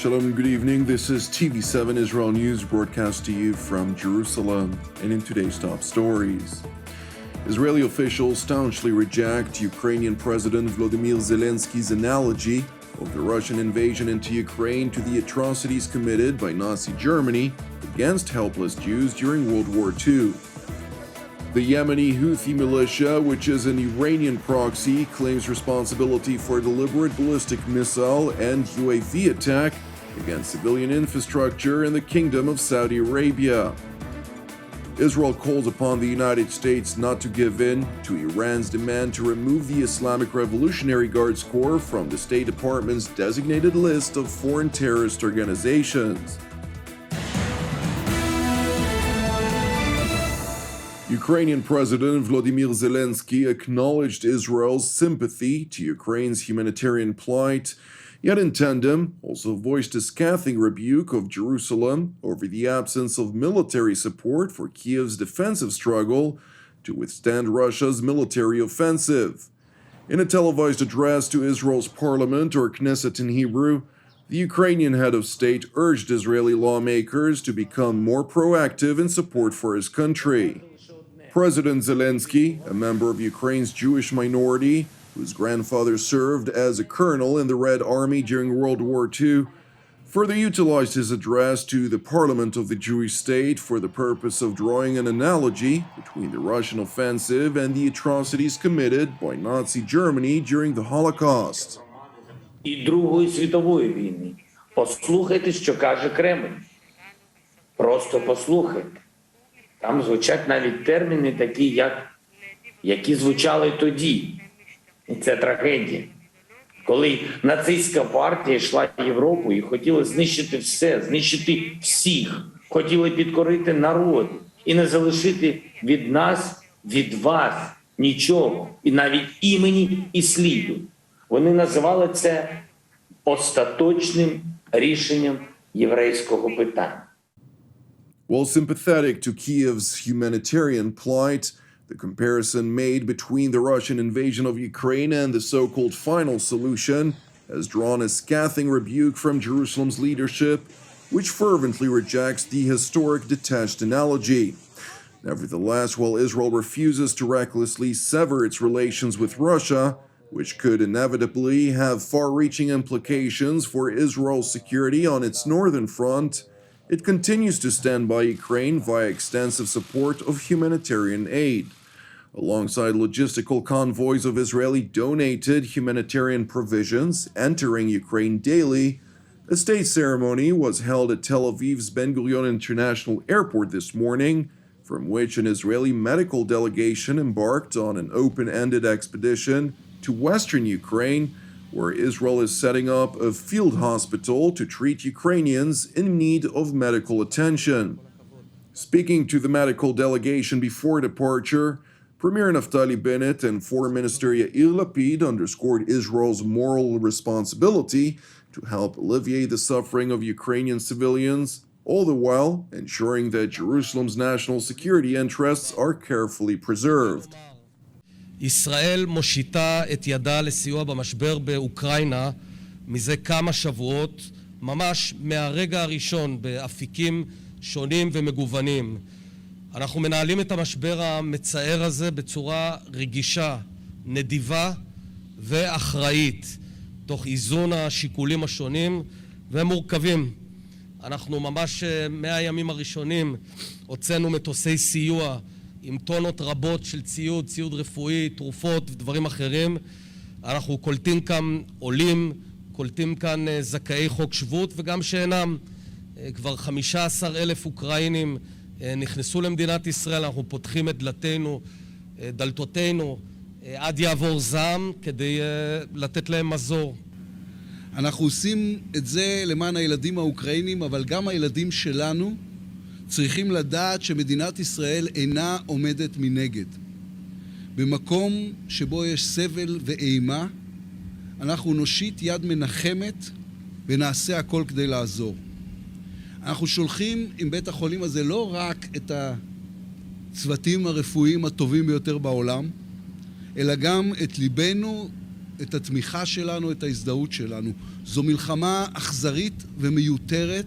Shalom, good evening. This is TV7 Israel News broadcast to you from Jerusalem. And in today's top stories, Israeli officials staunchly reject Ukrainian President Volodimir Zelensky's analogy of the Russian invasion into Ukraine to the atrocities committed by Nazi Germany against helpless Jews during World War II. The Yemeni Houthi militia, which is an Iranian proxy, claims responsibility for a deliberate ballistic missile and UAV attack against civilian infrastructure in the Kingdom of Saudi Arabia. Israel calls upon the United States not to give in to Iran's demand to remove the Islamic Revolutionary Guards Corps from the State Department's designated list of foreign terrorist organizations. Ukrainian President Volodymyr Zelenski acknowledged Israel's sympathy to Ukraine's humanitarian plight, yet in tandem also voiced a scathing rebuke of Jerusalem over the absence of military support for Kiev's defensive struggle to withstand Russia's military offensive. In a televised address to Israel's parliament, or Knesset in Hebrew, the Ukrainian head of state urged Israeli lawmakers to become more proactive in support for his country. President Zelensky, a member of Ukraine's Jewish minority, whose grandfather served as a colonel in the Red Army during World War II, further utilized his address to the parliament of the Jewish state for the purpose of drawing an analogy between the Russian offensive and the atrocities committed by Nazi Germany during the Holocaust. І Другої світової війни. Послухайте, що каже Кремль. Просто послухайте. Там звучать навіть терміни такі, які звучали тоді. І це трагедія. Коли нацистська партія йшла в Європу і хотіла знищити все, знищити всіх, хотіли підкорити народ і не залишити від нас, від вас нічого, і навіть імені і сліду. Вони називали це остаточним рішенням єврейського питання. While sympathetic to Kiev's humanitarian plight, the comparison made between the Russian invasion of Ukraine and the so-called final solution has drawn a scathing rebuke from Jerusalem's leadership, which fervently rejects the historic detached analogy. Nevertheless, while Israel refuses to recklessly sever its relations with Russia, which could inevitably have far-reaching implications for Israel's security on its northern front, it continues to stand by Ukraine via extensive support of humanitarian aid. Alongside logistical convoys of Israeli-donated humanitarian provisions entering Ukraine daily, a state ceremony was held at Tel Aviv's Ben Gurion International Airport this morning, from which an Israeli medical delegation embarked on an open-ended expedition to western Ukraine, where Israel is setting up a field hospital to treat Ukrainians in need of medical attention. Speaking to the medical delegation before departure, Premier Naftali Bennett and Foreign Minister Yair Lapid underscored Israel's moral responsibility to help alleviate the suffering of Ukrainian civilians, all the while ensuring that Jerusalem's national security interests are carefully preserved. ישראל מושיטה את ידה לסיוע במשבר באוקראינה מזה כמה שבועות, ממש מהרגע הראשון באפיקים שונים ומגוונים. אנחנו מנהלים את המשבר המצער הזה בצורה רגישה, נדיבה ואחראית, תוך איזון השיקולים השונים ומורכבים. אנחנו ממש מהימים הראשונים הוצאנו מטוסי סיוע עם טונות רבות של ציוד רפואי, תרופות ודברים אחרים. אנחנו קולטים כאן עולים, קולטים כאן זכאי חוק שבות וגם שאינם. כבר 15,000 אוקראינים נכנסו למדינת ישראל, אנחנו פותחים את דלתותינו עד יעבור זעם כדי לתת להם מזור. אנחנו עושים את זה למען הילדים האוקראינים, אבל גם הילדים שלנו צריכים לדעת שמדינת ישראל אינה עומדת מנגד. במקום שבו יש סבל ואימה, אנחנו נושיט יד מנחמת ונעשה הכל כדי לעזור. אנחנו שולחים עם בית החולים הזה לא רק את הצוותים הרפואיים הטובים ביותר בעולם, אלא גם את ליבנו את התמיכה שלנו, את ההזדהות שלנו. זו מלחמה אכזרית ומיותרת,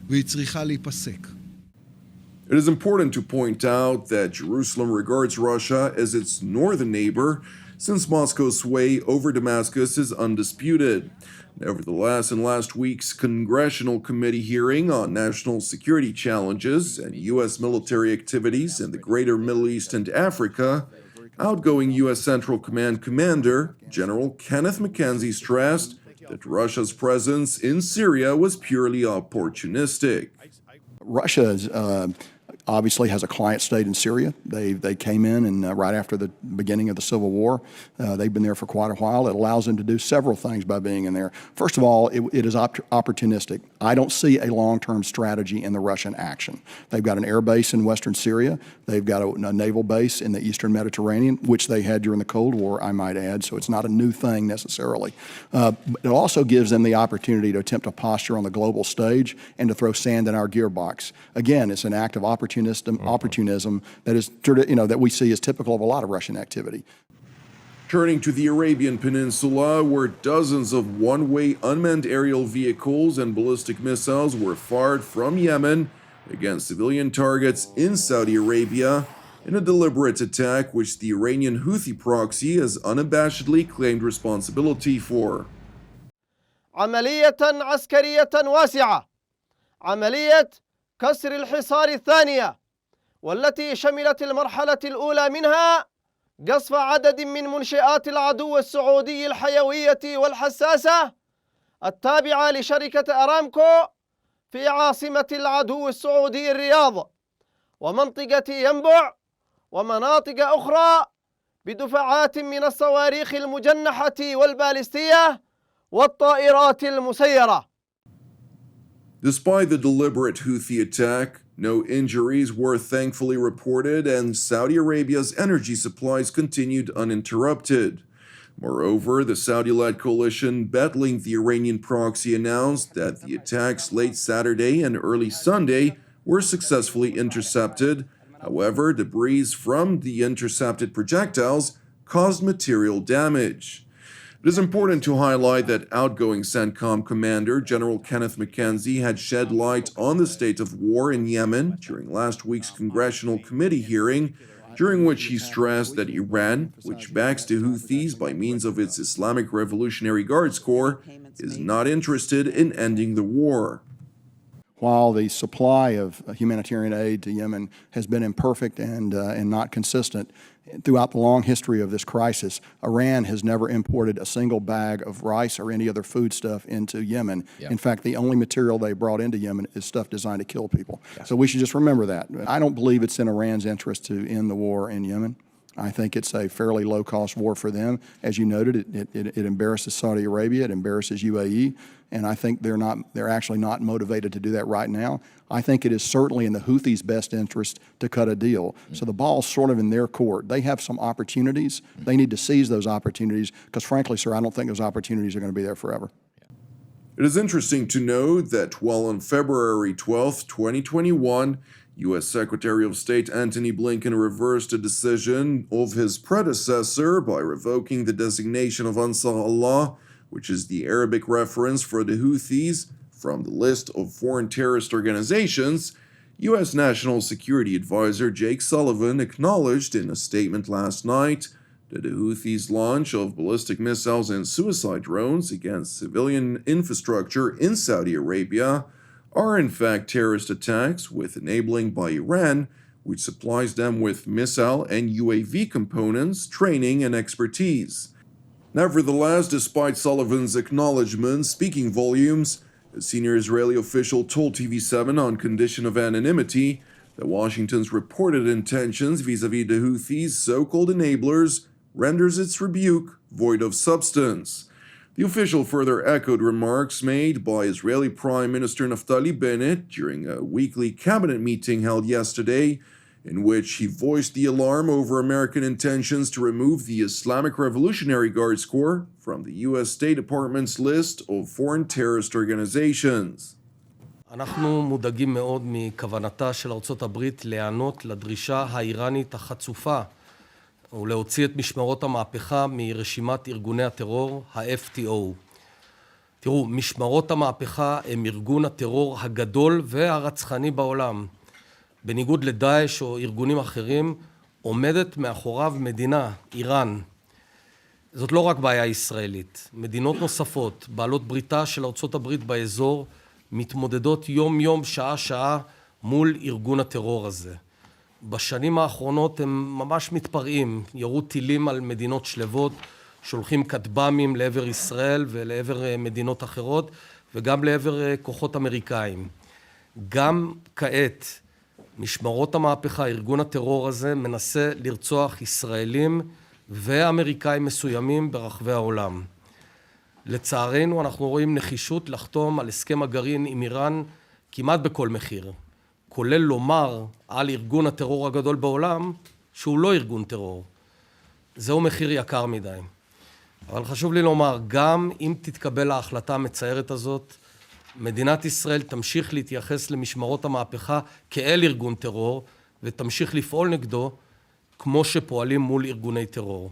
והיא צריכה להיפסק. It is important to point out that Jerusalem regards Russia as its northern neighbor, since Moscow's sway over Damascus is undisputed. Nevertheless, in last week's Congressional Committee hearing on national security challenges and U.S. military activities in the greater Middle East and Africa, outgoing U.S. Central Command Commander General Kenneth McKenzie stressed that Russia's presence in Syria was purely opportunistic. Russia obviously has a client state in Syria. They came in and right after the beginning of the Civil War. They've been there for quite a while. It allows them to do several things by being in there. First of all, it is opportunistic. I don't see a long-term strategy in the Russian action. They've got an air base in western Syria. They've got a naval base in the eastern Mediterranean, which they had during the Cold War, I might add, so it's not a new thing necessarily. But it also gives them the opportunity to attempt a posture on the global stage and to throw sand in our gearbox. Again, it's an act of opportunism that is, that we see as typical of a lot of Russian activity. Turning to the Arabian Peninsula, where dozens of one-way unmanned aerial vehicles and ballistic missiles were fired from Yemen against civilian targets in Saudi Arabia in a deliberate attack which the Iranian Houthi proxy has unabashedly claimed responsibility for. عملية عسكرية واسعة، عملية كسر الحصار الثانية، والتي شملت المرحلة الأولى منها قصف عدد من منشآت العدو السعودي الحيوية والحساسة التابعة لشركة أرامكو في عاصمة العدو السعودي الرياض ومنطقة ينبع ومناطق أخرى بدفعات من الصواريخ المجنحة والبالستية والطائرات المسيرة. Despite the deliberate Houthi attack, no injuries were thankfully reported and Saudi Arabia's energy supplies continued uninterrupted. Moreover, the Saudi-led coalition battling the Iranian proxy announced that the attacks late Saturday and early Sunday were successfully intercepted. However, debris from the intercepted projectiles caused material damage. It is important to highlight that outgoing CENTCOM commander General Kenneth McKenzie had shed light on the state of war in Yemen during last week's Congressional Committee hearing, during which he stressed that Iran, which backs the Houthis by means of its Islamic Revolutionary Guards Corps, is not interested in ending the war. While the supply of humanitarian aid to Yemen has been imperfect and not consistent throughout the long history of this crisis, Iran has never imported a single bag of rice or any other foodstuff into Yemen. Yeah. In fact, the only material they brought into Yemen is stuff designed to kill people. Yeah. So we should just remember that. I don't believe it's in Iran's interest to end the war in Yemen. I think it's a fairly low-cost war for them. As you noted, it embarrasses Saudi Arabia, it embarrasses UAE, and I think they're actually not motivated to do that right now. I think it is certainly in the Houthis' best interest to cut a deal. So the ball's sort of in their court. They have some opportunities. They need to seize those opportunities because, frankly, sir, I don't think those opportunities are going to be there forever. It is interesting to note that while on February 12, 2021, U.S. Secretary of State Antony Blinken reversed a decision of his predecessor by revoking the designation of Ansar Allah, which is the Arabic reference for the Houthis, from the list of foreign terrorist organizations, U.S. National Security Advisor Jake Sullivan acknowledged in a statement last night that the Houthis' launch of ballistic missiles and suicide drones against civilian infrastructure in Saudi Arabia are in fact terrorist attacks with enabling by Iran, which supplies them with missile and UAV components, training, and expertise. Nevertheless, despite Sullivan's acknowledgement speaking volumes, a senior Israeli official told TV7 on condition of anonymity that Washington's reported intentions vis-à-vis the Houthis' so-called enablers renders its rebuke void of substance. The official further echoed remarks made by Israeli Prime Minister Naftali Bennett during a weekly cabinet meeting held yesterday, in which he voiced the alarm over American intentions to remove the Islamic Revolutionary Guards Corps from the U.S. State Department's list of foreign terrorist organizations. אנחנו מודאגים מאוד מכוונתה של ארצות הברית להיענות לדרישה האיראנית החצופה ולהוציא את משמרות המהפכה מרשימת ארגוני הטרור, ה-FTO. תראו, משמרות המהפכה הם ארגון הטרור הגדול והרצחני בעולם. בניגוד לדאעש או ארגונים אחרים, עומדת מאחוריו מדינה, איראן. זאת לא רק בעיה ישראלית. מדינות נוספות, בעלות בריתה של ארצות הברית באזור, מתמודדות יום-יום, שעה-שעה, מול ארגון הטרור הזה. בשנים האחרונות הם ממש מתפרעים, ירו טילים על מדינות שלבות, שולחים כטב"מים לעבר ישראל ולעבר מדינות אחרות, וגם לעבר כוחות אמריקאים. גם כעת, משמרות המהפכה, ארגון הטרור הזה, מנסה לרצוח ישראלים ואמריקאים מסוימים ברחבי העולם. לצערנו אנחנו רואים נחישות לחתום על הסכם הגרעין עם איראן כמעט בכל מחיר, כולל לומר על ארגון הטרור הגדול בעולם שהוא לא ארגון טרור. זהו מחיר יקר מדי. אבל חשוב לי לומר, גם אם תתקבל ההחלטה המצערת הזאת, מדינת ישראל תמשיך להתייחס למשמרות המהפכה כאל ארגון טרור, ותמשיך לפעול נגדו כמו שפועלים מול ארגוני טרור.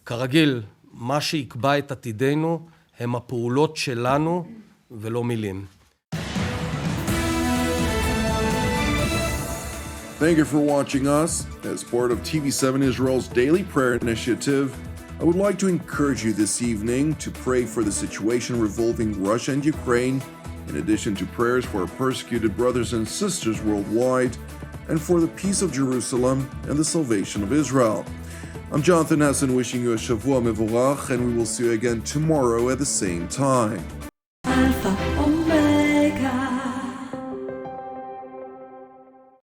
כרגיל, מה שיקבע את עתידנו הם הפעולות שלנו ולא מילים. Thank you for watching us. As part of TV7 Israel's daily prayer initiative, I would like to encourage you this evening to pray for the situation revolving Russia and Ukraine, in addition to prayers for our persecuted brothers and sisters worldwide, and for the peace of Jerusalem and the salvation of Israel. I'm Jonathan Hassan wishing you a Shavua Mevorach, and we will see you again tomorrow at the same time.